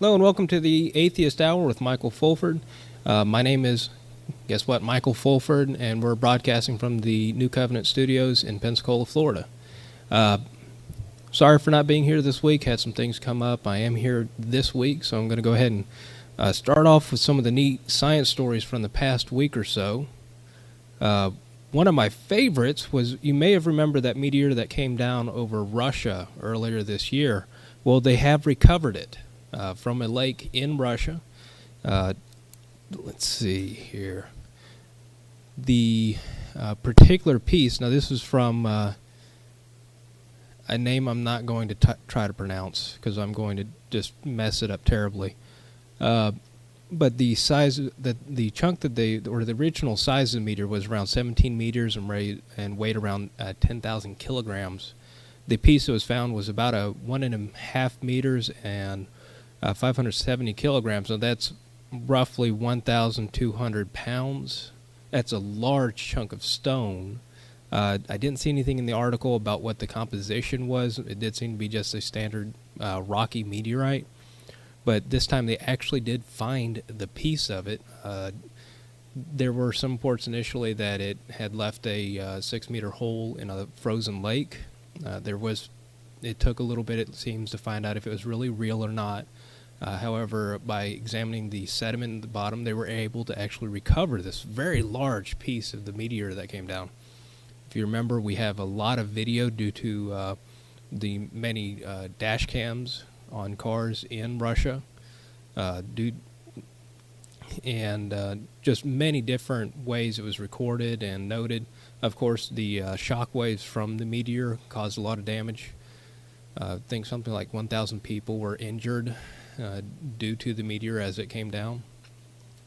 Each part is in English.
Hello and welcome to the Atheist Hour with Michael Fulford. My name is, guess what, Michael Fulford, and we're broadcasting from the New Covenant Studios in Pensacola, Florida. Sorry for not being here this week. Had some things come up. I am here this week, so I'm going to go ahead and start off with some of the neat science stories from the past week or so. One of my favorites was, you may have remembered that meteor that came down over Russia earlier this year. Well, they have recovered it from a lake in Russia. Let's see here. The particular piece, now this is from a name I'm not going to try to pronounce because I'm going to just mess it up terribly. But the size, the chunk that or the original size of the meteor was around 17 meters and weighed around 10,000 kilograms. The piece that was found was about 1.5 meters and 570 kilograms. So that's roughly 1,200 pounds. That's a large chunk of stone. I didn't see anything in the article about what the composition was. It did seem to be just a standard rocky meteorite. But this time they actually did find the piece of it. There were some reports initially that it had left a 6-meter hole in a frozen lake. It took a little bit, it seems, to find out if it was really real or not. However, by examining the sediment at the bottom, they were able to actually recover this very large piece of the meteor that came down. If you remember, we have a lot of video due to the many dash cams on cars in Russia, and just many different ways it was recorded and noted. Of course, the shock waves from the meteor caused a lot of damage. I think something like 1,000 people were injured due to the meteor as it came down.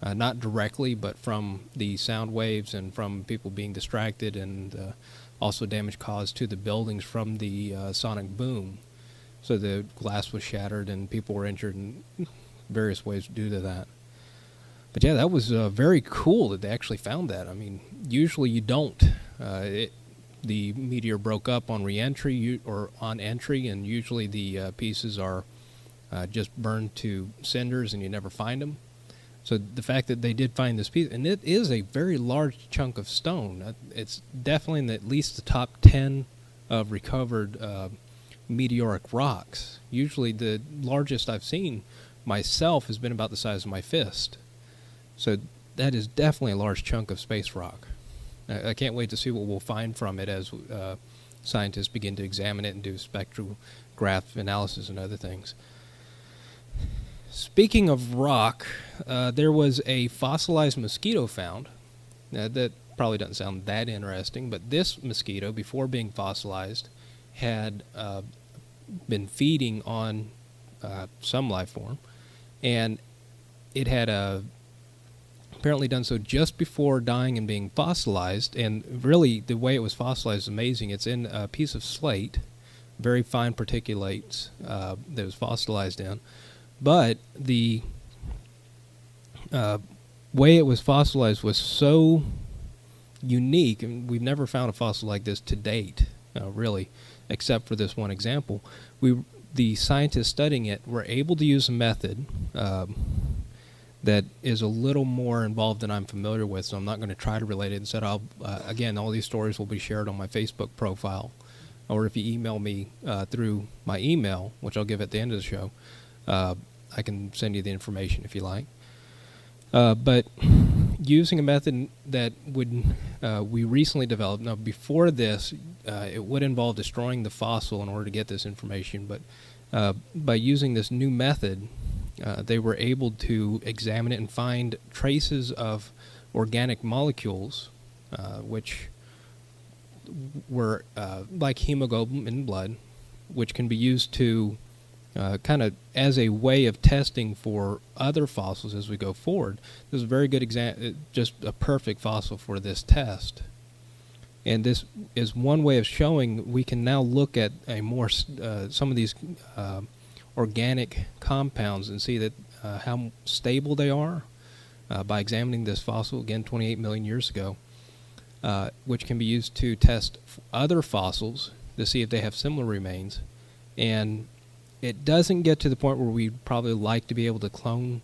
Not directly, but from the sound waves and from people being distracted, and also damage caused to the buildings from the sonic boom. So the glass was shattered and people were injured in various ways due to that. But yeah, that was very cool that they actually found that. I mean, usually you don't. The meteor broke up on re-entry or on entry, and usually the pieces are just burned to cinders and you never find them. So the fact that they did find this piece, and it is a very large chunk of stone. It's definitely in at least the top 10 of recovered meteoric rocks. Usually the largest I've seen myself has been about the size of my fist. So that is definitely a large chunk of space rock. I can't wait to see what we'll find from it as scientists begin to examine it and do spectrograph analysis and other things. Speaking of rock, there was a fossilized mosquito found. That probably doesn't sound that interesting, but this mosquito, before being fossilized, had been feeding on some life form, and it had apparently done so just before dying and being fossilized. And really, the way it was fossilized is amazing. It's in a piece of slate, very fine particulates that it was fossilized in. But the way it was fossilized was so unique, and we've never found a fossil like this to date, really, except for this one example. The scientists studying it were able to use a method that is a little more involved than I'm familiar with, so I'm not going to try to relate it. Instead, again, all these stories will be shared on my Facebook profile, or if you email me through my email, which I'll give at the end of the show, I can send you the information if you like. But using a method that we recently developed. Now, before this, it would involve destroying the fossil in order to get this information. But by using this new method, they were able to examine it and find traces of organic molecules, which were like hemoglobin in blood, which can be used to kind of as a way of testing for other fossils as we go forward. This is a very good example, just a perfect fossil for this test. And this is one way of showing we can now look at a more some of these organic compounds and see that how stable they are by examining this fossil, again 28 million years ago, which can be used to test other fossils to see if they have similar remains. And it doesn't get to the point where we'd probably like to be able to clone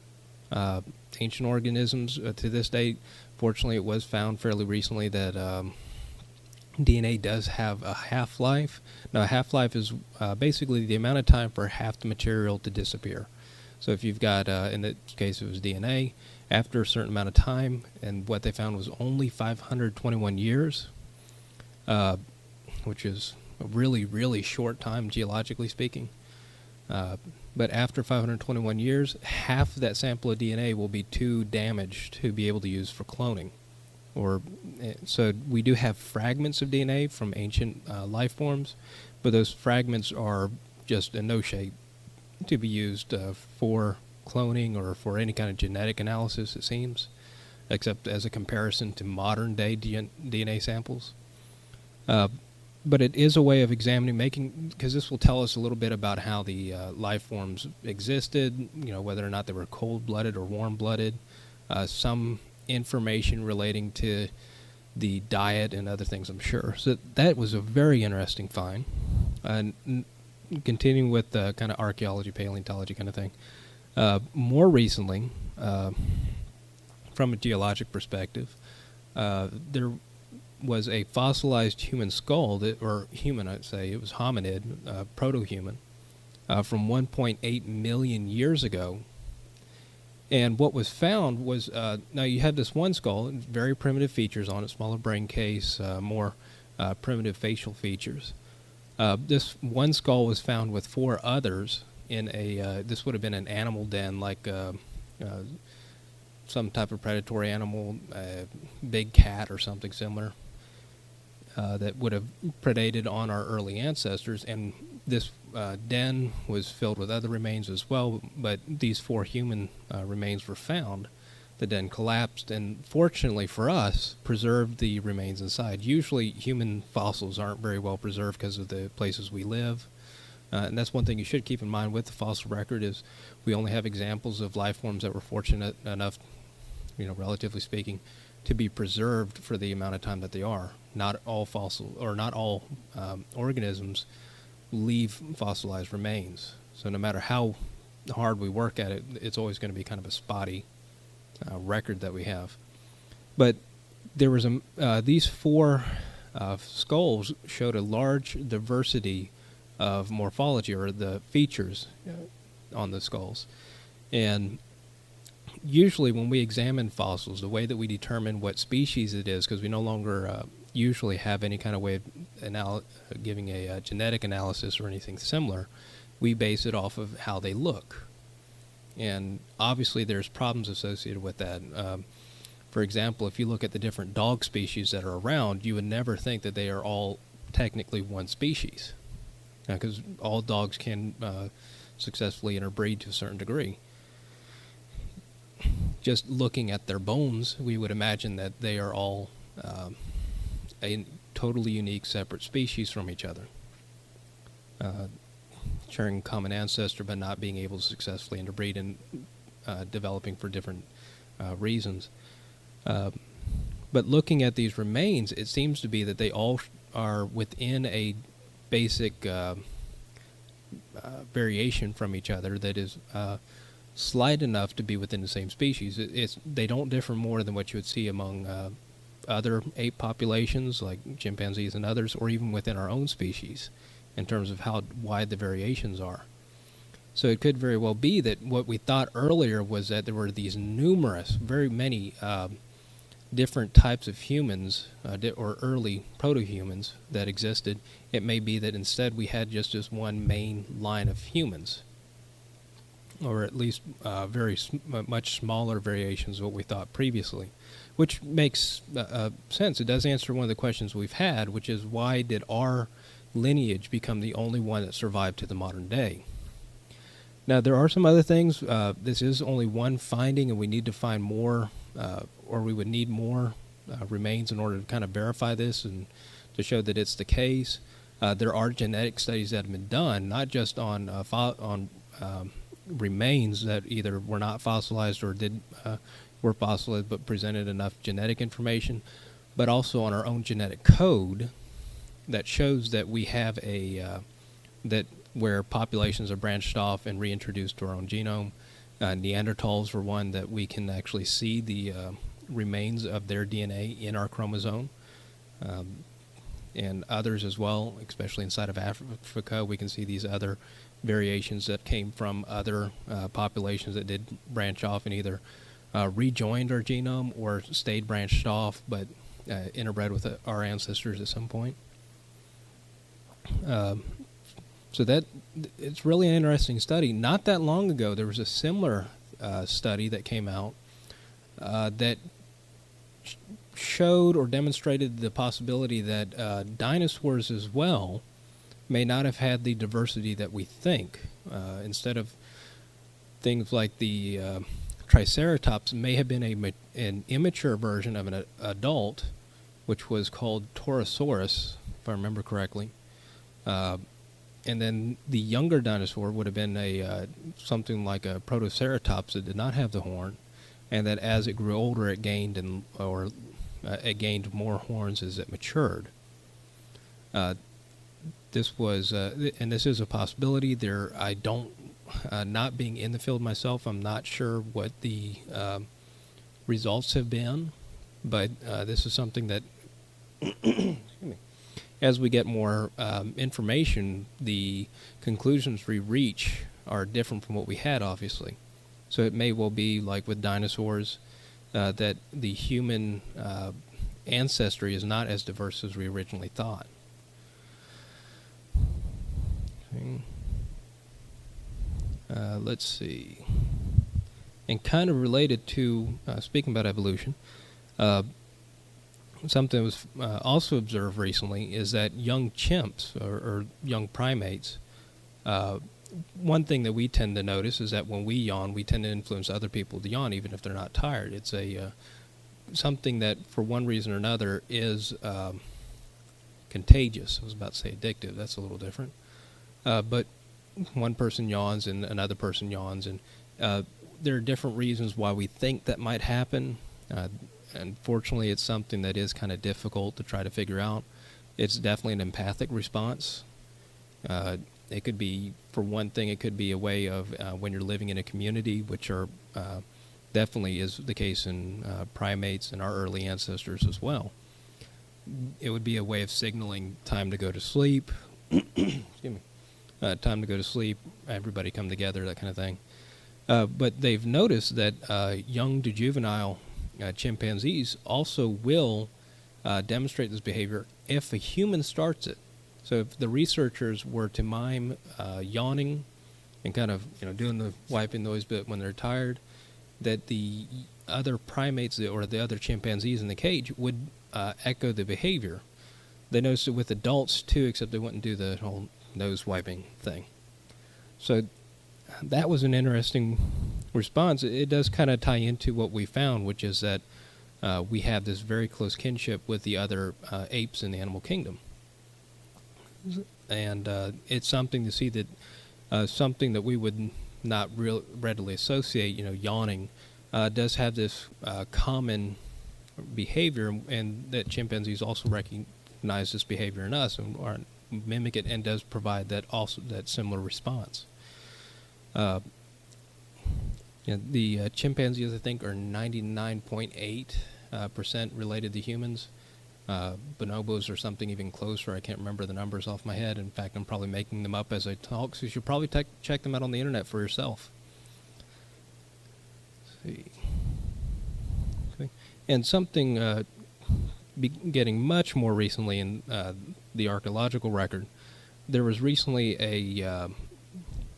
ancient organisms to this date. Fortunately, it was found fairly recently that DNA does have a half-life. Now, a half-life is basically the amount of time for half the material to disappear. So if you've got, in this case it was DNA, after a certain amount of time, and what they found was only 521 years, which is a really, really short time geologically speaking. But after 521 years, half of that sample of DNA will be too damaged to be able to use for cloning. So we do have fragments of DNA from ancient life forms, but those fragments are just in no shape to be used for cloning or for any kind of genetic analysis, it seems, except as a comparison to modern day DNA samples. But it is a way of examining, because this will tell us a little bit about how the life forms existed, whether or not they were cold-blooded or warm-blooded, some information relating to the diet and other things, I'm sure. So that was a very interesting find. Continuing with kind of archaeology, paleontology kind of thing. More recently, from a geologic perspective, there was a fossilized human skull, or human, I'd say, it was hominid, proto-human, from 1.8 million years ago. And what was found was, now you have this one skull, very primitive features on it, smaller brain case, more primitive facial features. This one skull was found with 4 others in this would have been an animal den, like some type of predatory animal, big cat or something similar, that would have predated on our early ancestors. And this den was filled with other remains as well, but these 4 human remains were found. The den collapsed, and fortunately for us, preserved the remains inside. Usually human fossils aren't very well preserved because of the places we live. And that's one thing you should keep in mind with the fossil record, is we only have examples of life forms that were fortunate enough, relatively speaking, to be preserved for the amount of time that they are. Not all organisms leave fossilized remains. So no matter how hard we work at it, it's always going to be kind of a spotty record that we have. But there was these 4 skulls showed a large diversity of morphology, or the features on the skulls. And usually when we examine fossils, the way that we determine what species it is, because we no longer usually have any kind of way of giving a genetic analysis or anything similar, we base it off of how they look. And obviously there's problems associated with that. For example, if you look at the different dog species that are around, you would never think that they are all technically one species, because all dogs can successfully interbreed to a certain degree. Just looking at their bones, we would imagine that they are all a totally unique, separate species from each other, sharing a common ancestor, but not being able to successfully interbreed and developing for different reasons. But looking at these remains, it seems to be that they all are within a basic variation from each other that is slight enough to be within the same species. They don't differ more than what you would see among other ape populations like chimpanzees and others, or even within our own species in terms of how wide the variations are. So it could very well be that what we thought earlier was that there were these numerous, very many different types of humans, or early proto-humans that existed. It may be that instead we had just this one main line of humans, or at least much smaller variations of what we thought previously, which makes sense. It does answer one of the questions we've had, which is, why did our lineage become the only one that survived to the modern day? Now, there are some other things. This is only one finding, and we need to find more, or we would need more remains in order to kind of verify this and to show that it's the case. There are genetic studies that have been done, not just on remains that either were not fossilized or were fossilized but presented enough genetic information, but also on our own genetic code that shows that we have that where populations are branched off and reintroduced to our own genome. Neanderthals were one that we can actually see the remains of their DNA in our chromosome, and others as well, especially inside of Africa. We can see these other variations that came from other populations that did branch off and either rejoined our genome or stayed branched off but interbred with our ancestors at some point. So that it's really an interesting study. Not that long ago, there was a similar study that came out that showed or demonstrated the possibility that dinosaurs as well may not have had the diversity that we think. Instead of things like the Triceratops, may have been an immature version of an adult, which was called Torosaurus, if I remember correctly. And then the younger dinosaur would have been something like a Protoceratops that did not have the horn, and that as it grew older, it gained it gained more horns as it matured. This was, and this is a possibility. I don't, not being in the field myself, I'm not sure what the results have been, but this is something that, excuse me, as we get more information, the conclusions we reach are different from what we had, obviously. So it may well be like with dinosaurs, that the human ancestry is not as diverse as we originally thought. Okay. Let's see. And kind of related to, speaking about evolution, something that was also observed recently is that young chimps or young primates, one thing that we tend to notice is that when we yawn, we tend to influence other people to yawn even if they're not tired. It's something that for one reason or another is contagious. I was about to say addictive. That's a little different. But one person yawns and another person yawns, and there are different reasons why we think that might happen. Unfortunately, it's something that is kind of difficult to try to figure out. It's definitely an empathic response. It could be, for one thing, it could be a way of when you're living in a community, which are definitely is the case in primates and our early ancestors as well. It would be a way of signaling time to go to sleep. Excuse me. Time to go to sleep, everybody come together, that kind of thing. But they've noticed that young to juvenile chimpanzees also will demonstrate this behavior if a human starts it. So if the researchers were to mime yawning and kind of doing the wiping noise bit when they're tired, that the other primates or the other chimpanzees in the cage would echo the behavior. They noticed it with adults too, except they wouldn't do the whole nose wiping thing. So that was an interesting response. It does kind of tie into what we found, which is that we have this very close kinship with the other apes in the animal kingdom. And it's something to see that something that we would not readily associate, yawning, does have this common behavior, and that chimpanzees also recognize this behavior in us and mimic it, and does provide that similar response. The chimpanzees, I think, are 99.8% related to humans. Bonobos are something even closer. I can't remember the numbers off my head. In fact, I'm probably making them up as I talk, so you should probably check them out on the internet for yourself. Let's see. Okay. And something getting much more recently in the archaeological record, there was recently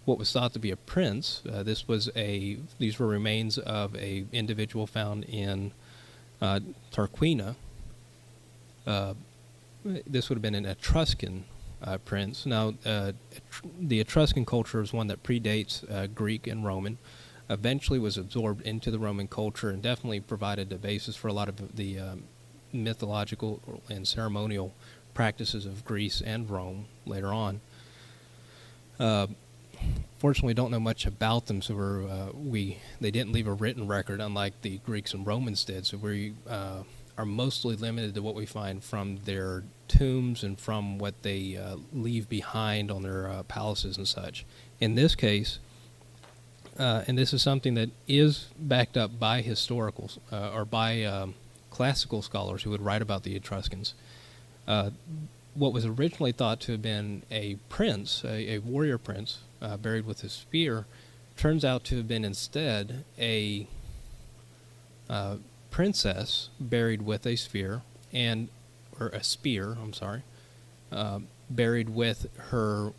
what was thought to be a prince. These were remains of a individual found in Tarquina. This would have been an Etruscan prince. Now, the Etruscan culture is one that predates Greek and Roman. Eventually was absorbed into the Roman culture and definitely provided the basis for a lot of the mythological and ceremonial practices of Greece and Rome later on. Fortunately, don't know much about them, so they didn't leave a written record, unlike the Greeks and Romans did. So we are are mostly limited to what we find from their tombs and from what they leave behind on their palaces and such. In this case, and this is something that is backed up by historicals or by classical scholars who would write about the Etruscans. What was originally thought to have been a prince, a warrior prince, buried with his spear, turns out to have been instead a princess buried with a spear, buried with her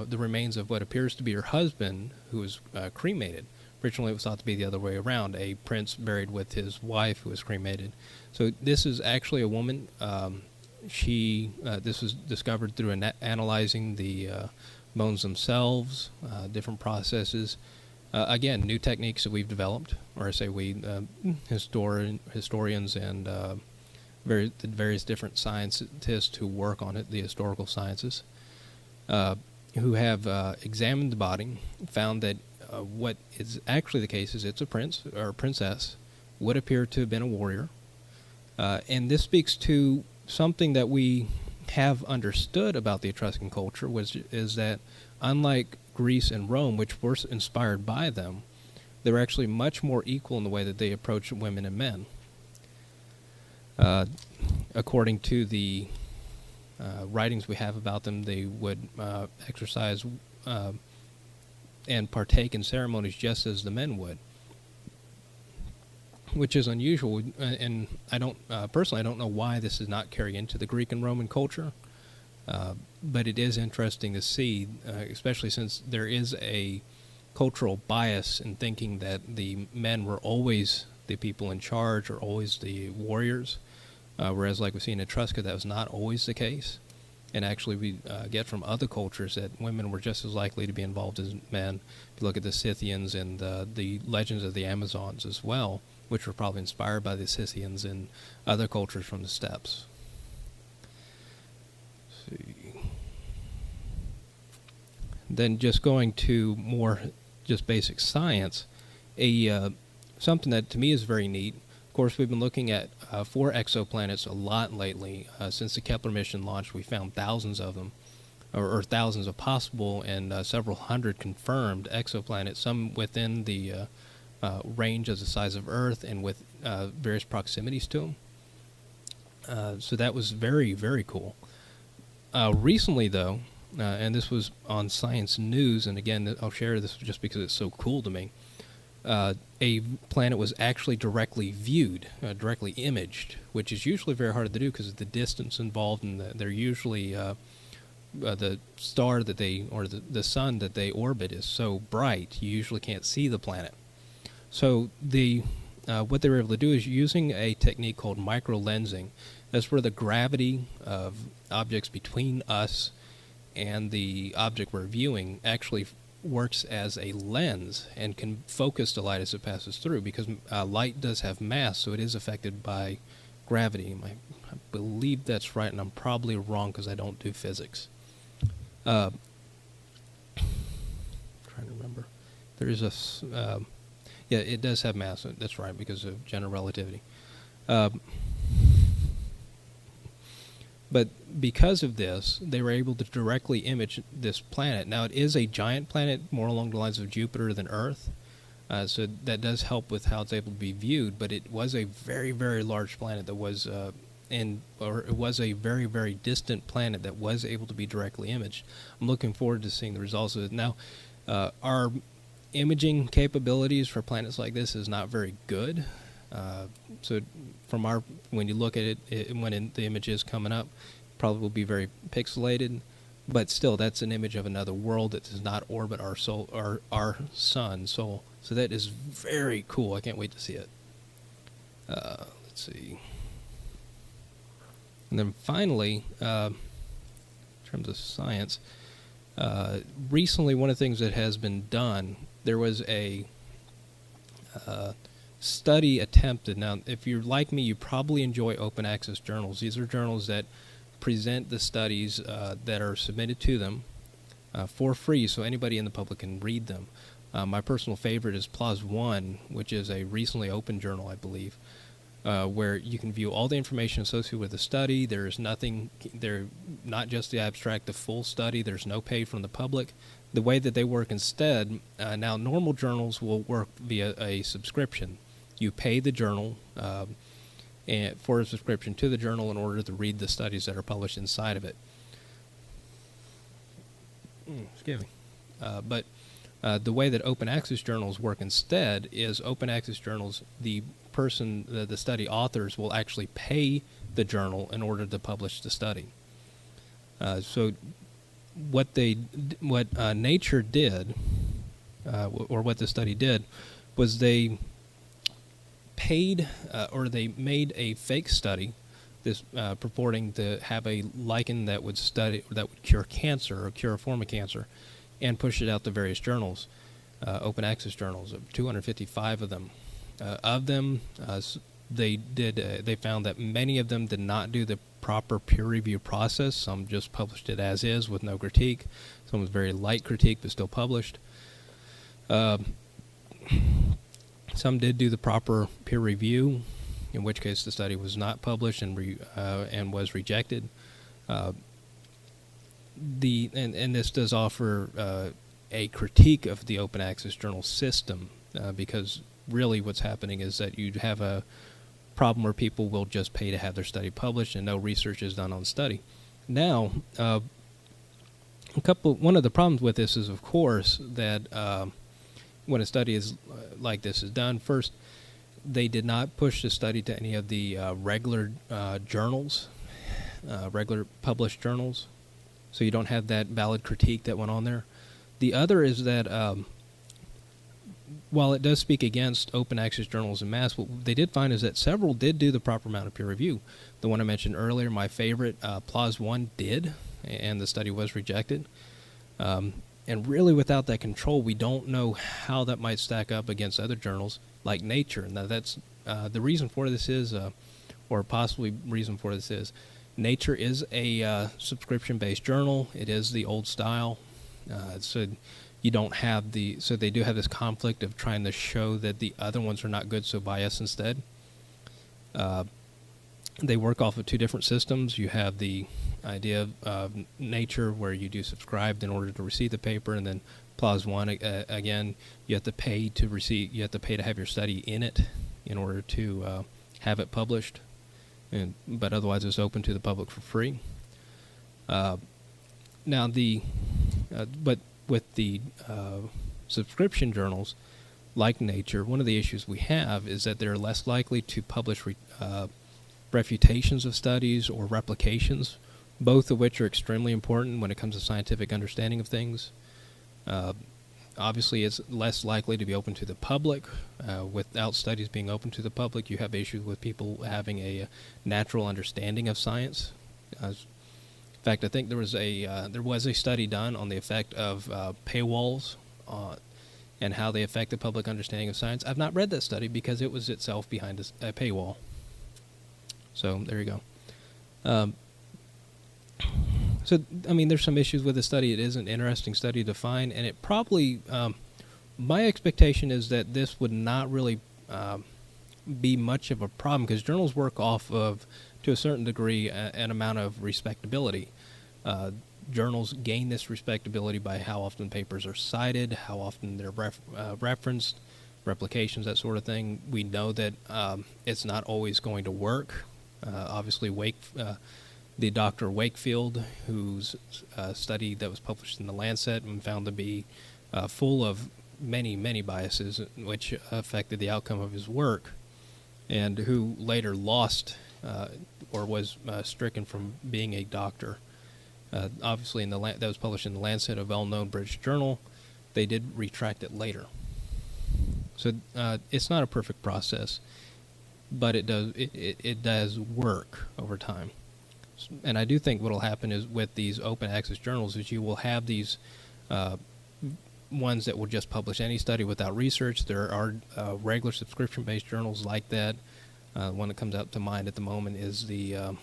the remains of what appears to be her husband, who was cremated. Originally, it was thought to be the other way around: a prince buried with his wife, who was cremated. So this is actually a woman. This was discovered through analyzing the bones themselves, different processes. Again, new techniques that we've developed, or I say we, historians and the various different scientists who work on it, the historical sciences, who have examined the body, found that what is actually the case is it's a prince or a princess, would appear to have been a warrior. And this speaks to something that we have understood about the Etruscan culture, is that unlike Greece and Rome, which were inspired by them, they were actually much more equal in the way that they approached women and men. According to the writings we have about them, they would exercise and partake in ceremonies just as the men would, which is unusual. And I don't personally, I don't know why this does not carry into the Greek and Roman culture. But it is interesting to see, especially since there is a cultural bias in thinking that the men were always the people in charge or always the warriors, whereas like we see in Etrusca, that was not always the case. And actually we get from other cultures that women were just as likely to be involved as men. If you look at the Scythians and the legends of the Amazons as well, which were probably inspired by the Scythians and other cultures from the steppes. Then just going to more just basic science, something that to me is very neat. Of course, we've been looking at 4 exoplanets a lot lately. Since the Kepler mission launched, we found thousands of them, or thousands of possible and several hundred confirmed exoplanets, some within the range of the size of Earth and with various proximities to them. So that was very, very cool. Recently, though, and this was on Science News, and again, I'll share this just because it's so cool to me, a planet was actually directly viewed, directly imaged, which is usually very hard to do because of the distance involved, and they're usually the star that they, or the sun that they orbit is so bright, you usually can't see the planet. So what they were able to do is using a technique called microlensing. That's where the gravity of objects between us and the object we're viewing actually works as a lens and can focus the light as it passes through, because light does have mass, so it is affected by gravity. I believe that's right, and I'm probably wrong because I don't do physics. Trying to remember. There is a... yeah, it does have mass. That's right, because of general relativity. But because of this, they were able to directly image this planet. Now, it is a giant planet, more along the lines of Jupiter than Earth, so that does help with how it's able to be viewed, but it was a very, very large planet that was, or it was a very, very distant planet that was able to be directly imaged. I'm looking forward to seeing the results of it. Now, our imaging capabilities for planets like this is not very good. So from when you look at it, when the image is coming up, probably will be very pixelated, but still, that's an image of another world that does not orbit our sun. So that is very cool. I can't wait to see it. Let's see. And then finally, in terms of science, recently one of the things that has been done, there was a study attempted. Now, if you're like me, you probably enjoy open access journals. These are journals that present the studies that are submitted to them for free, so anybody in the public can read them. My personal favorite is PLOS ONE, which is a recently opened journal, I believe. where you can view all the information associated with the study. There's nothing there, not just the abstract, the full study. There's no pay from the public. The way that they work instead, now normal journals will work via a subscription. You pay the journal and for a subscription to the journal in order to read the studies that are published inside of it. Excuse me. But the way that open access journals work instead is open access journals, the person, the study authors will actually pay the journal in order to publish the study. So what Nature did, or what the study did, was they paid or they made a fake study, this purporting to have a lichen that would cure cancer or cure a form of cancer, and push it out to various journals, open access journals, 255 of them. They found that many of them did not do the proper peer review process. Some just published it as is with no critique. Some was very light critique but still published. Some did do the proper peer review, in which case the study was not published and was rejected. And this does offer a critique of the open access journal system, because really what's happening is that you have a problem where people will just pay to have their study published and no research is done on the study. Now, one of the problems with this is, of course, that when a study is like this is done, first, they did not push the study to any of the regular journals, regular published journals, so you don't have that valid critique that went on there. The other is that while it does speak against open access journals en masse, what they did find is that several did do the proper amount of peer review. The one I mentioned earlier, my favorite, PLOS One, did, and the study was rejected. And really, without that control, we don't know how that might stack up against other journals like Nature. Now, that's the reason for this is, or possibly reason for this is, Nature is a subscription-based journal. It is the old style, so you don't have so they do have this conflict of trying to show that the other ones are not good, so buy us instead. They work off of two different systems. You have the idea of Nature, where you do subscribe in order to receive the paper, and then PLOS One, again, you have to pay to receive. You have to pay to have your study in it in order to have it published, but otherwise it's open to the public for free. Now but with the subscription journals like Nature, one of the issues we have is that they're less likely to publish refutations of studies or replications, both of which are extremely important when it comes to scientific understanding of things. Obviously, it's less likely to be open to the public. Without studies being open to the public, you have issues with people having a natural understanding of science. In fact, I think there was a study done on the effect of paywalls and how they affect the public understanding of science. I've not read that study because it was itself behind a paywall. So there you go. So, I mean, there's some issues with the study. It is an interesting study to find, and it probably, my expectation is that this would not really be much of a problem, because journals work off of, to a certain degree, an amount of respectability. Journals gain this respectability by how often papers are cited, how often they're referenced, replications, that sort of thing. We know that it's not always going to work. Obviously, the Dr. Wakefield, whose study that was published in the Lancet and found to be full of many, many biases, which affected the outcome of his work, and who later lost or was stricken from being a doctor. Obviously, that was published in the Lancet, a well-known British journal. They did retract it later. So it's not a perfect process, but it does work over time. And I do think what will happen is with these open access journals is you will have these ones that will just publish any study without research. There are regular subscription-based journals like that. One that comes out to mind at the moment is the, I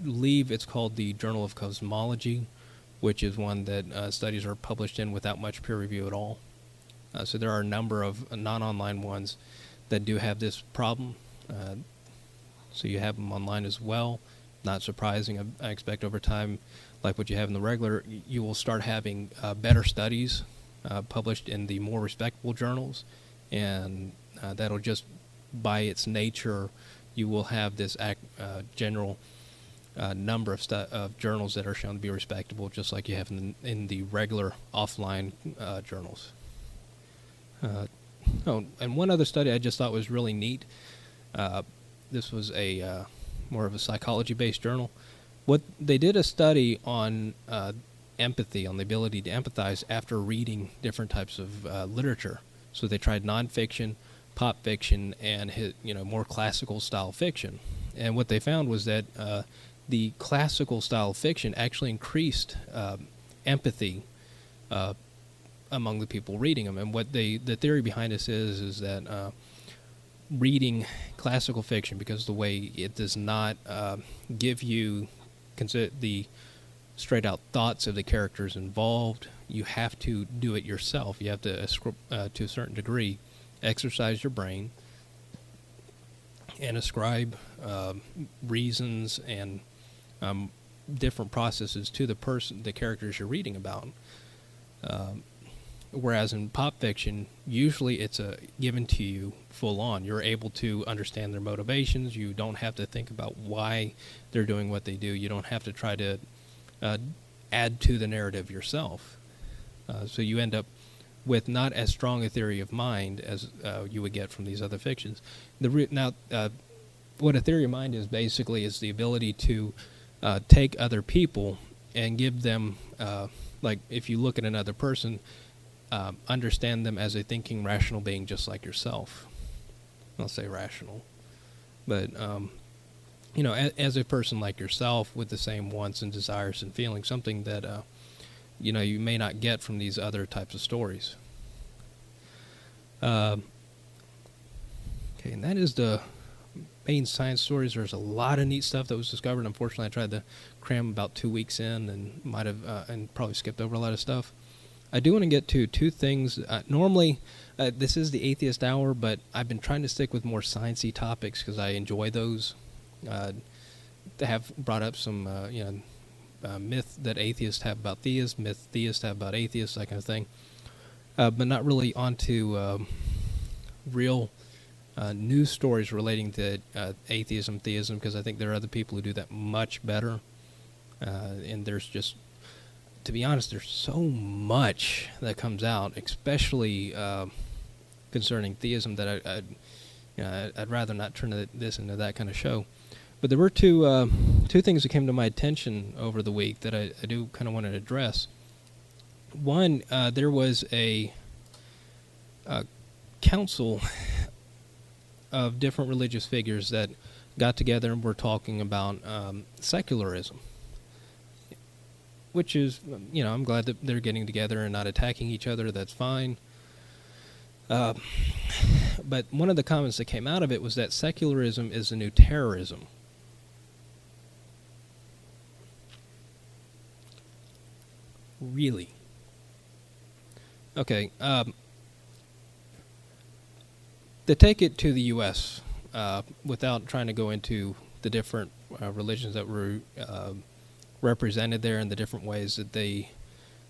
believe it's called the Journal of Cosmology, which is one that studies are published in without much peer review at all. So there are a number of non-online ones that do have this problem. So you have them online as well. Not surprising. I expect over time, like what you have in the regular, you will start having better studies published in the more respectable journals, and that'll just, by its nature, you will have this general number of journals that are shown to be respectable, just like you have in the regular offline journals. And one other study I just thought was really neat. This was a more of a psychology-based journal. What they did a study on empathy, on the ability to empathize after reading different types of literature. So they tried nonfiction, pop fiction, and more classical style fiction. And what they found was that the classical style fiction actually increased empathy among the people reading them. And what the theory behind this is that reading classical fiction, because the way it does not give you the straight out thoughts of the characters involved, you have to do it yourself. You have to, to a certain degree, exercise your brain and ascribe reasons and different processes to the characters you're reading about. Whereas in pop fiction, usually it's given to you full on. You're able to understand their motivations. You don't have to think about why they're doing what they do. You don't have to try to add to the narrative yourself. So you end up with not as strong a theory of mind as you would get from these other fictions. What a theory of mind is basically is the ability to take other people and give them, like if you look at another person, understand them as a thinking, rational being just like yourself. I'll say rational. But, as a person like yourself with the same wants and desires and feelings, something that, you may not get from these other types of stories. Okay, and that is the main science stories. There's a lot of neat stuff that was discovered. Unfortunately, I tried to cram about 2 weeks in and might have and probably skipped over a lot of stuff. I do want to get to two things. Normally, this is the Atheist Hour, but I've been trying to stick with more sciencey topics because I enjoy those. They have brought up some, myth that atheists have about theists, myth theists have about atheists, that kind of thing. But not really onto real news stories relating to atheism, theism, because I think there are other people who do that much better. And there's just, to be honest, there's so much that comes out, especially concerning theism, that I'd rather not turn this into that kind of show. But there were two things that came to my attention over the week that I do kind of want to address. One, there was a council of different religious figures that got together and were talking about secularism, which is, I'm glad that they're getting together and not attacking each other. That's fine. But one of the comments that came out of it was that secularism is the new terrorism. Really? Okay. To take it to the U.S., without trying to go into the different religions that were represented there and the different ways that they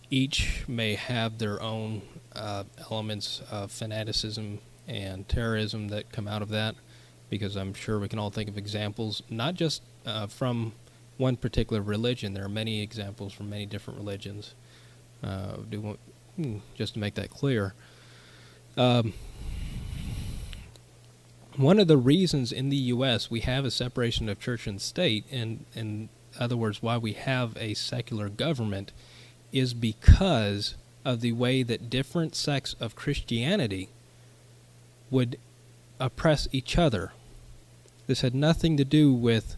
each may have their own elements of fanaticism and terrorism that come out of that, because I'm sure we can all think of examples, not just from one particular religion. There are many examples from many different religions. Just to make that clear. One of the reasons in the U.S. we have a separation of church and state, and in other words, why we have a secular government, is because of the way that different sects of Christianity would oppress each other. This had nothing to do with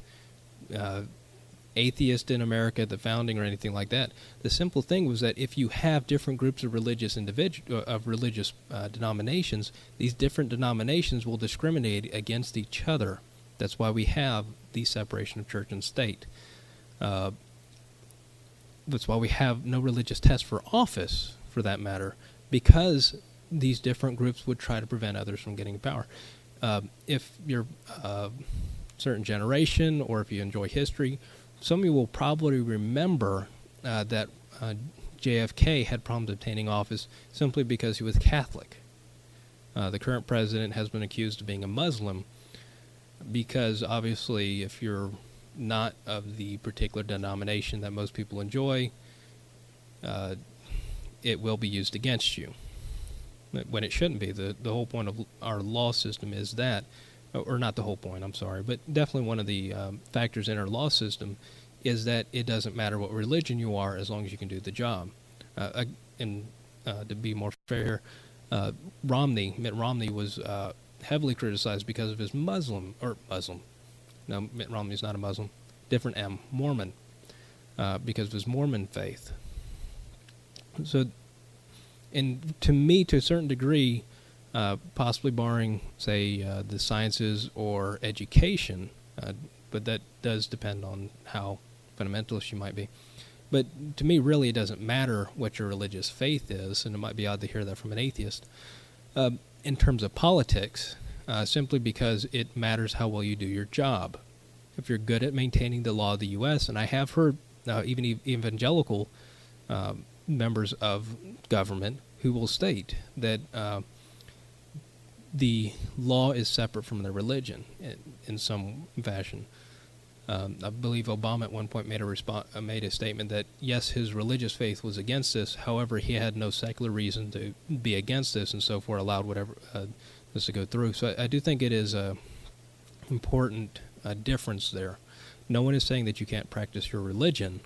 atheist in America, the founding, or anything like that. The simple thing was that if you have different groups of religious denominations, these different denominations will discriminate against each other. That's why we have the separation of church and state. That's why we have no religious test for office, for that matter, because these different groups would try to prevent others from getting power. if you're a certain generation or if you enjoy history, some of you will probably remember that JFK had problems obtaining office simply because he was Catholic. The current president has been accused of being a Muslim because obviously if you're not of the particular denomination that most people enjoy, it will be used against you, when it shouldn't be. The whole point of our law system is that, or not the whole point, I'm sorry, but definitely one of the factors in our law system is that it doesn't matter what religion you are as long as you can do the job. And to be more fair, Mitt Romney was heavily criticized because of his Muslim. No, Mitt Romney's not a Muslim. Different M, Mormon, because of his Mormon faith. So, and to me, to a certain degree, possibly barring, say, the sciences or education, but that does depend on how fundamentalist you might be. But to me, really, it doesn't matter what your religious faith is, and it might be odd to hear that from an atheist, in terms of politics, simply because it matters how well you do your job. If you're good at maintaining the law of the U.S., and I have heard even evangelical members of government who will state that the law is separate from their religion in some fashion. I believe Obama at one point made a statement that, yes, his religious faith was against this, however, he had no secular reason to be against this, and so forth allowed whatever this to go through. So I do think it is a important difference there. No one is saying that you can't practice your religion,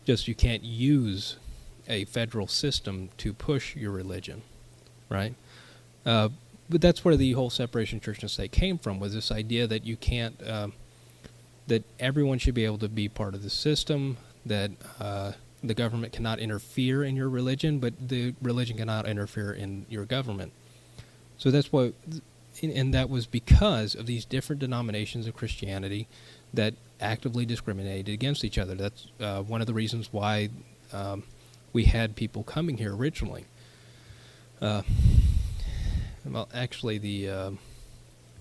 just you can't use a federal system to push your religion, right? But that's where the whole separation of church and state came from, was this idea that you can't, that everyone should be able to be part of the system, that the government cannot interfere in your religion, but the religion cannot interfere in your government. So that's what, and that was because of these different denominations of Christianity that actively discriminated against each other. That's one of the reasons why we had people coming here originally. Well, actually, the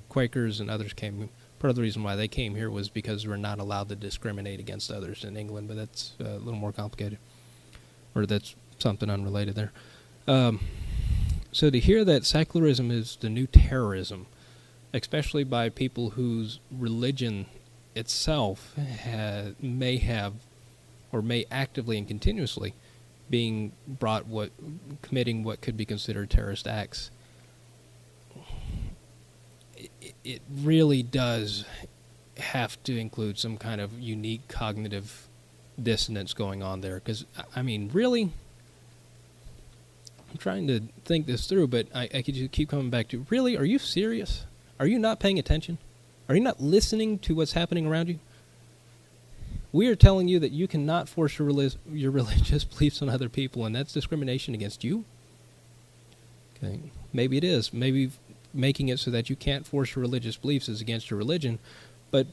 Quakers and others came. Part of the reason why they came here was because we're not allowed to discriminate against others in England, but that's a little more complicated. Or that's something unrelated there. So to hear that secularism is the new terrorism, especially by people whose religion itself may have, or may actively and continuously being committing what could be considered terrorist acts, it really does have to include some kind of unique cognitive dissonance going on there. Because, I mean, really, I'm trying to think this through, but I could just keep coming back to, really, are you serious? Are you not paying attention? Are you not listening to what's happening around you? We are telling you that you cannot force your religious beliefs on other people, and that's discrimination against you? Okay, maybe it is. Maybe making it so that you can't force your religious beliefs is against your religion, but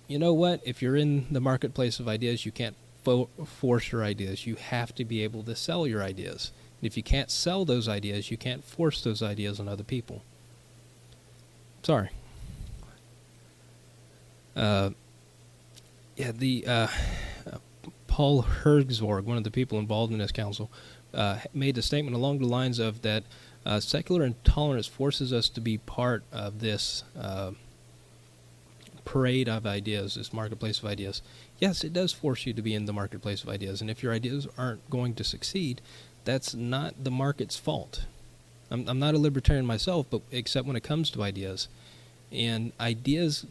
you know what? If you're in the marketplace of ideas, you can't force your ideas. You have to be able to sell your ideas. And if you can't sell those ideas, you can't force those ideas on other people. Sorry. Paul Hergzorg, one of the people involved in this council, made a statement along the lines of that secular intolerance forces us to be part of this parade of ideas, this marketplace of ideas. Yes, it does force you to be in the marketplace of ideas, and if your ideas aren't going to succeed, that's not the market's fault. I'm not a libertarian myself, but except when it comes to ideas. And ideas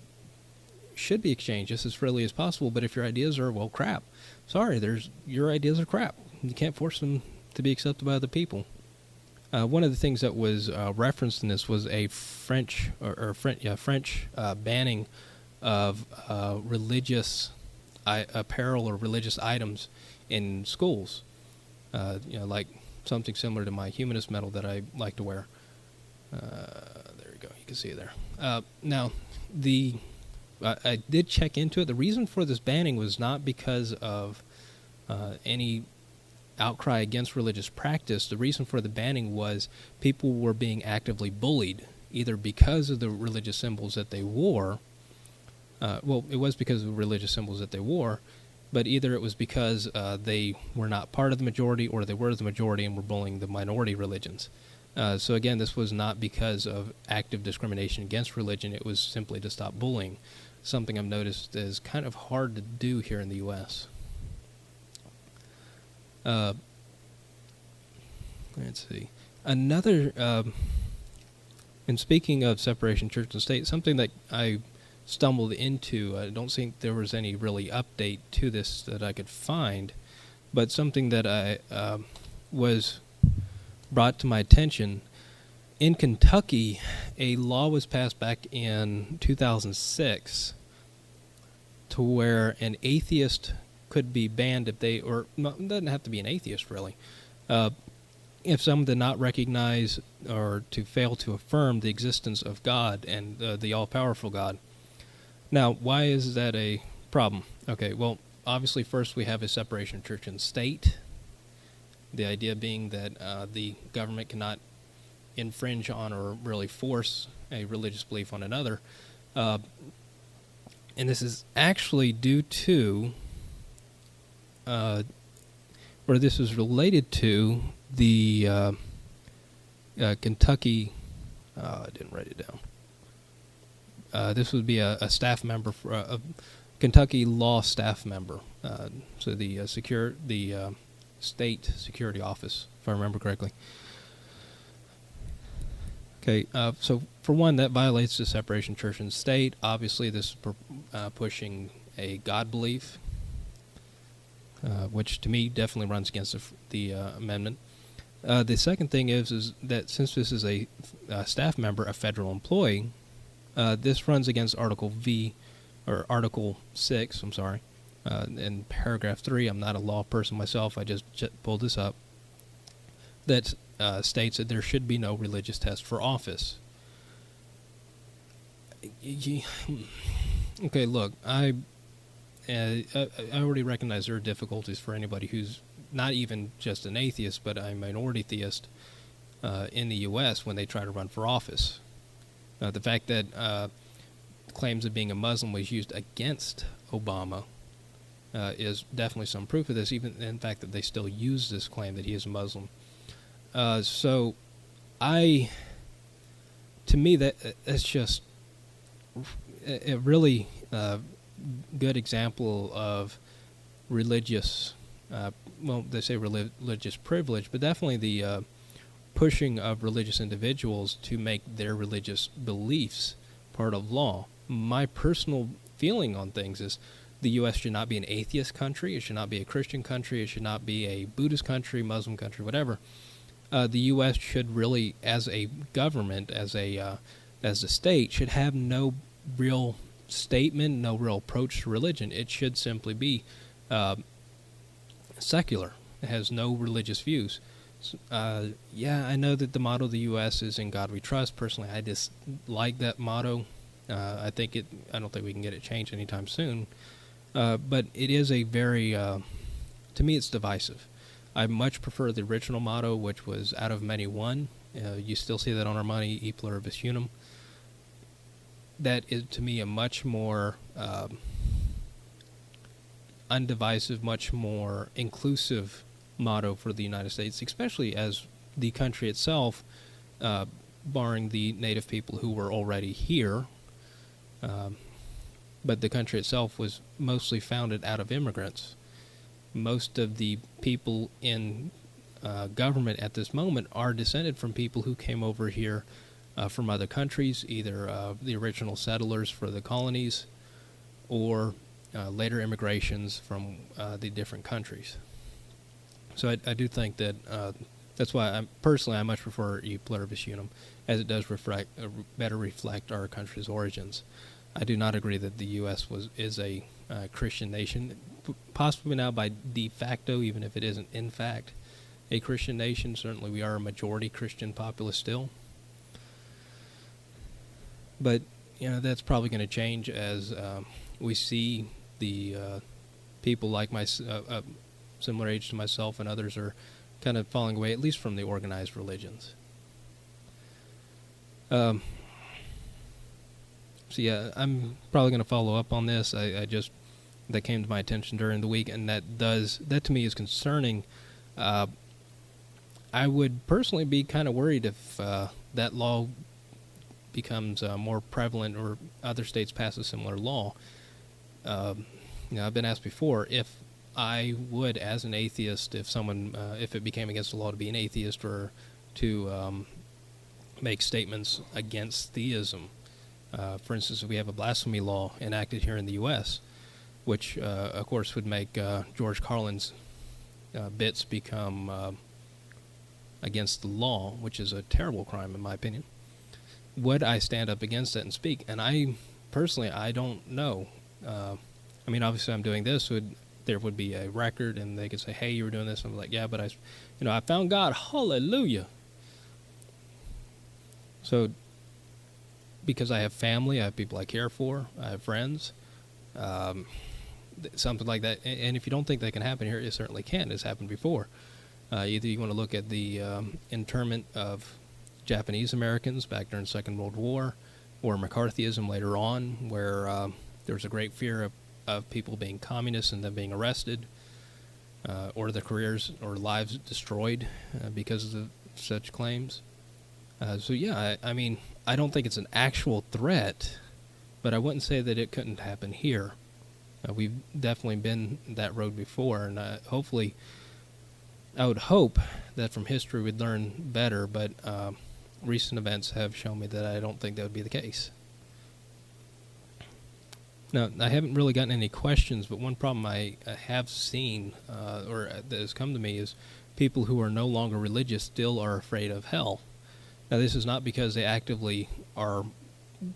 should be exchanged just as freely as possible, but if your ideas are, well, crap, sorry, your ideas are crap. You can't force them to be accepted by other people. One of the things that was referenced in this was a French banning of religious apparel or religious items in schools. Like something similar to my humanist medal that I like to wear. There you go. You can see it there. Now, I did check into it. The reason for this banning was not because of any outcry against religious practice. The reason for the banning was people were being actively bullied either because of the religious symbols that they wore. Well, it was because of the religious symbols that they wore, but either it was because they were not part of the majority, or they were the majority and were bullying the minority religions. So again, this was not because of active discrimination against religion. It was simply to stop bullying, something I've noticed is kind of hard to do here in the U.S. Let's see. Another, and speaking of separation church and state, something that I stumbled into, I don't think there was any really update to this that I could find, but something that I was brought to my attention. In Kentucky, a law was passed back in 2006 to where an atheist could be banned if they, or it doesn't have to be an atheist really, if someone did not recognize or to fail to affirm the existence of God and the all-powerful God. Now, why is that a problem? Okay, well, obviously first we have a separation of church and state. The idea being that the government cannot infringe on or really force a religious belief on another. And this is actually due to, or this is related to the Kentucky, I didn't write it down. This would be a staff member, for a Kentucky law staff member. So the state security office, if I remember correctly. Okay, so for one, that violates the separation of church and state. Obviously, this is pushing a God belief, which to me definitely runs against the amendment. The second thing is that since this is a staff member, a federal employee, this runs against Article 6, I'm sorry, in paragraph 3. I'm not a law person myself, I just pulled this up, that states that there should be no religious test for office. Okay, look, I already recognize there are difficulties for anybody who's not even just an atheist, but a minority theist in the U.S. when they try to run for office. The fact that claims of being a Muslim was used against Obama is definitely some proof of this, even in fact that they still use this claim that he is a Muslim. So, to me, that's just a really good example of religious, well, they say religious privilege, but definitely the pushing of religious individuals to make their religious beliefs part of law. My personal feeling on things is the U.S. should not be an atheist country, it should not be a Christian country, it should not be a Buddhist country, Muslim country, whatever. The U.S. should really, as a government, as a state, should have no real statement, no real approach to religion. It should simply be secular. It has no religious views. Yeah, I know that the motto of the U.S. is "In God We Trust." Personally, I just like that motto. I don't think we can get it changed anytime soon. But it is a very, to me, it's divisive. I much prefer the original motto, which was "Out of many one." You still see that on our money, "E pluribus unum." That is, to me, a much more undivisive, much more inclusive motto for the United States, especially as the country itself, barring the native people who were already here, but the country itself was mostly founded out of immigrants. Most of the people in government at this moment are descended from people who came over here from other countries, either the original settlers for the colonies or later immigrations from the different countries. So I do think that that's why I much prefer "E pluribus unum," as it does better reflect our country's origins. I do not agree that the U.S. is a Christian nation, possibly now by de facto, even if it isn't in fact a Christian nation. Certainly we are a majority Christian populace still. But, that's probably going to change as we see the people like my similar age to myself and others are kind of falling away, at least from the organized religions. So yeah, I'm probably going to follow up on this. That came to my attention during the week, and that to me is concerning. I would personally be kind of worried if that law becomes more prevalent, or other states pass a similar law. I've been asked before if I would, as an atheist, if it became against the law to be an atheist, or to make statements against theism. For instance, if we have a blasphemy law enacted here in the U.S., which, of course, would make George Carlin's bits become against the law, which is a terrible crime in my opinion. Would I stand up against it and speak? And I don't know. Obviously I'm doing this, there would be a record, and they could say, hey, you were doing this. And I'm like, yeah, but I found God. Hallelujah. So, because I have family, I have people I care for, I have friends, something like that. And if you don't think that can happen here, it certainly can. It's happened before. Either you want to look at the internment of Japanese Americans back during the Second World War, or McCarthyism later on, where there was a great fear of people being communists and then being arrested, or their careers or lives destroyed because of such claims. I don't think it's an actual threat, but I wouldn't say that it couldn't happen here. We've definitely been that road before, and hopefully, I would hope that from history we'd learn better, but recent events have shown me that I don't think that would be the case. Now, I haven't really gotten any questions, but one problem I have seen, or that has come to me, is people who are no longer religious still are afraid of hell. Now, this is not because they actively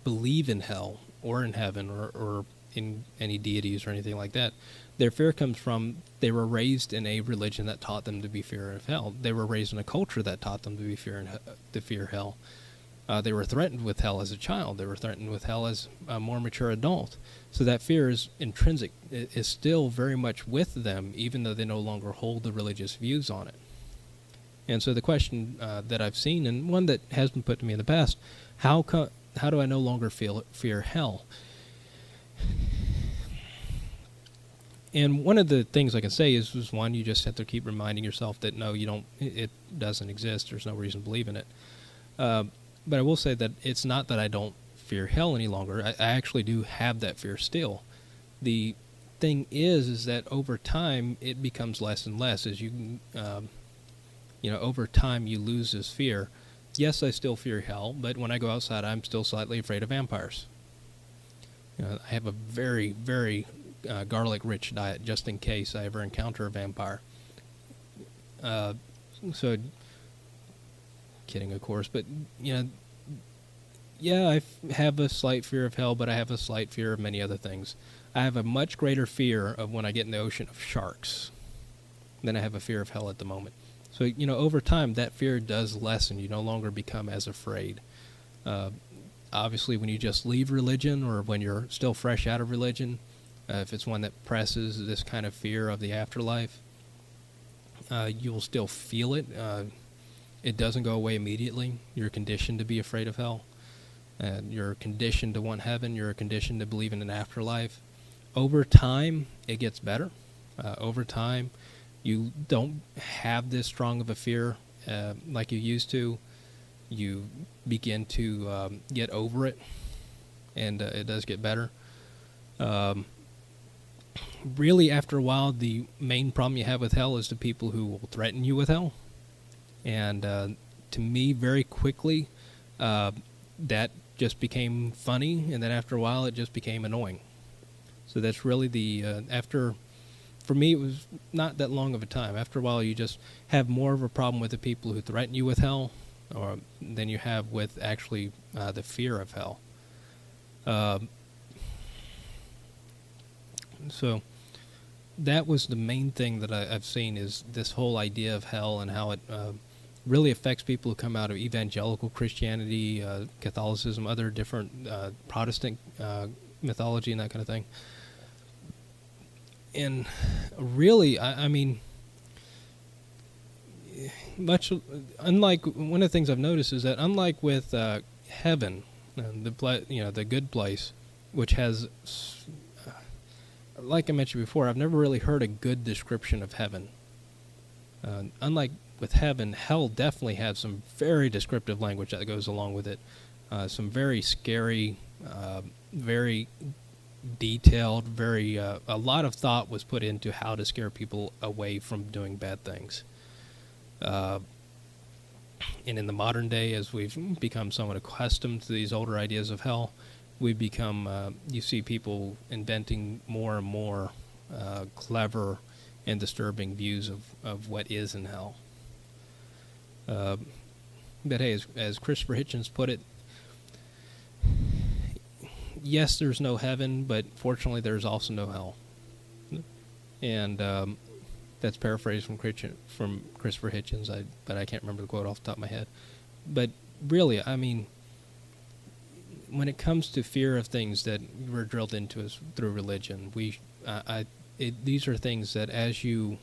believe in hell or in heaven or in any deities or anything like that. Their fear comes from they were raised in a religion that taught them to be fear of hell. They were raised in a culture that taught them to fear hell. They were threatened with hell as a child. They were threatened with hell as a more mature adult. So that fear is intrinsic. It is still very much with them, even though they no longer hold the religious views on it. And so the question that I've seen, and one that has been put to me in the past, how do I no longer fear hell? And one of the things I can say is one, you just have to keep reminding yourself that no, you don't. It doesn't exist. There's no reason to believe in it. But I will say that it's not that I don't fear hell any longer. I actually do have that fear still. The thing is that over time it becomes less and less as over time you lose this fear. Yes, I still fear hell, but when I go outside, I'm still slightly afraid of vampires. I have a very, very garlic-rich diet just in case I ever encounter a vampire. So, kidding, of course, but I have a slight fear of hell, but I have a slight fear of many other things. I have a much greater fear of when I get in the ocean of sharks than I have a fear of hell at the moment. So, over time, that fear does lessen. You no longer become as afraid. Obviously, when you just leave religion, or when you're still fresh out of religion, if it's one that presses this kind of fear of the afterlife, you'll still feel it. It doesn't go away immediately. You're conditioned to be afraid of hell. You're conditioned to want heaven. You're conditioned to believe in an afterlife. Over time, it gets better. Over time, you don't have this strong of a fear like you used to. You begin to get over it, and it does get better. Really, after a while, the main problem you have with hell is the people who will threaten you with hell. And to me, very quickly, that just became funny, and then after a while, it just became annoying. So that's really for me, it was not that long of a time. After a while, you just have more of a problem with the people who threaten you with hell than you have with actually the fear of hell. So that was the main thing that I've seen, is this whole idea of hell and how it really affects people who come out of evangelical Christianity, Catholicism, other different Protestant mythology and that kind of thing. And really, much unlike, one of the things I've noticed is that unlike with heaven, and the good place, which has, like I mentioned before, I've never really heard a good description of heaven. Unlike with heaven, hell definitely has some very descriptive language that goes along with it. Some very scary, very detailed, a lot of thought was put into how to scare people away from doing bad things. And in the modern day, as we've become somewhat accustomed to these older ideas of hell, we've become, you see people inventing more and more clever and disturbing views of what is in hell. But hey, as Christopher Hitchens put it, yes, there's no heaven, but fortunately there's also no hell. And that's paraphrased from Christopher Hitchens, but I can't remember the quote off the top of my head. But really, I mean, when it comes to fear of things that were drilled into us through religion, these are things that as you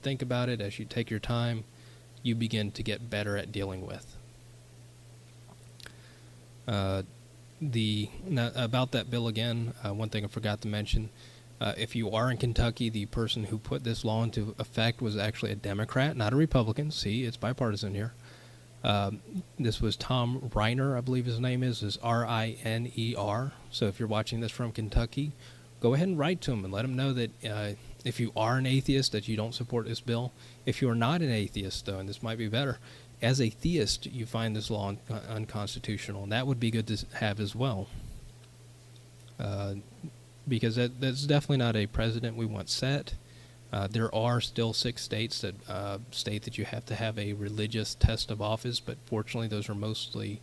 think about it, as you take your time, you begin to get better at dealing with. About that bill again, one thing I forgot to mention, if you are in Kentucky, the person who put this law into effect was actually a Democrat, not a Republican. See, it's bipartisan here. This was Tom Reiner, I believe his name is R-I-N-E-R. So if you're watching this from Kentucky, go ahead and write to him and let him know that if you are an atheist, that you don't support this bill. If you're not an atheist, though, and this might be better, as a theist, you find this law unconstitutional, and that would be good to have as well. Because that's definitely not a precedent we want set. There are still 6 states that state that you have to have a religious test of office, but fortunately those are mostly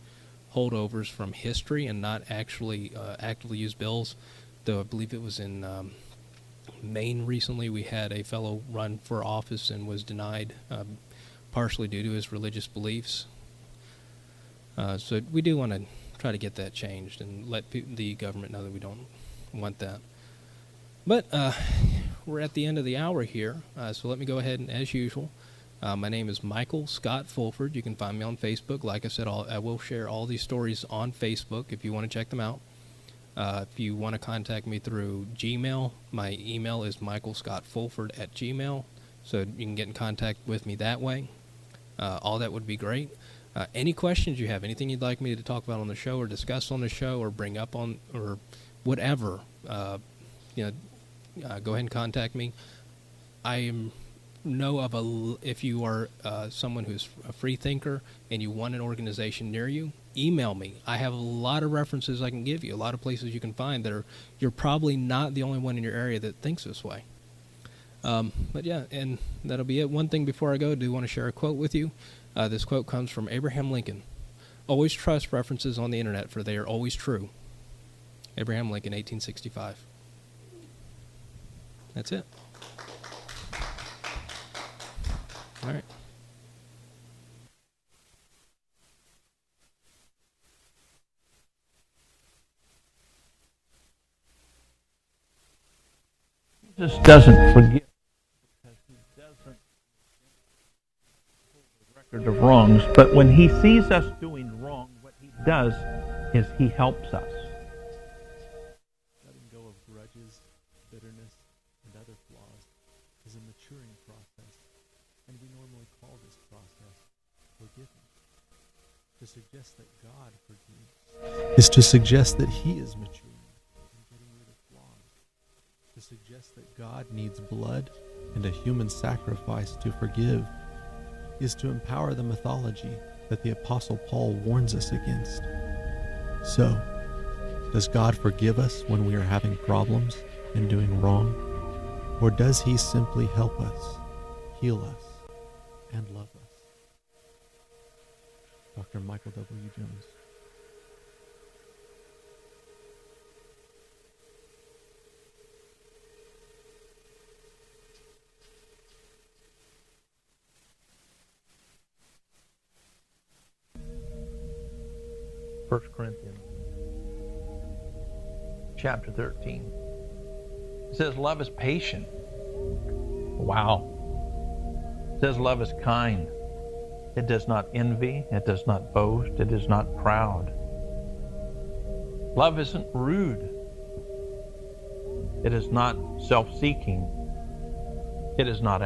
holdovers from history and not actually actively used bills. Though I believe it was in Maine recently, we had a fellow run for office and was denied partially due to his religious beliefs. So we do want to try to get that changed and let the government know that we don't want that. But we're at the end of the hour here, so let me go ahead and, as usual, my name is Michael Scott Fulford. You can find me on Facebook. Like I said, I will share all these stories on Facebook if you want to check them out. If you want to contact me through Gmail, my email is michaelscottfulford@gmail.com, so you can get in contact with me that way. All that would be great. Any questions you have, anything you'd like me to talk about on the show or discuss on the show or bring up on or whatever, go ahead and contact me. If you are someone who's a free thinker and you want an organization near you, email me. I have a lot of references I can give you, a lot of places you can find that you're probably not the only one in your area that thinks this way. But yeah, and that'll be it. One thing before I go, I do want to share a quote with you. This quote comes from Abraham Lincoln. Always trust references on the internet, for they are always true. Abraham Lincoln, 1865. That's it. All right. Jesus doesn't forgive because he doesn't hold the record of wrongs, but when he sees us doing wrong, what he does is he helps us. Letting go of grudges, bitterness, and other flaws is a maturing process, and we normally call this process forgiveness. To suggest that God forgives is to suggest that he is maturing and getting rid of flaws. To suggest that God needs blood and a human sacrifice to forgive is to empower the mythology that the Apostle Paul warns us against. So, does God forgive us when we are having problems and doing wrong? Or does he simply help us, heal us, and love us? Dr. Michael W. Jones. First Corinthians chapter 13. It says love is patient. Wow. It says love is kind. It does not envy. It does not boast. It is not proud. Love isn't rude. It is not self-seeking. It is not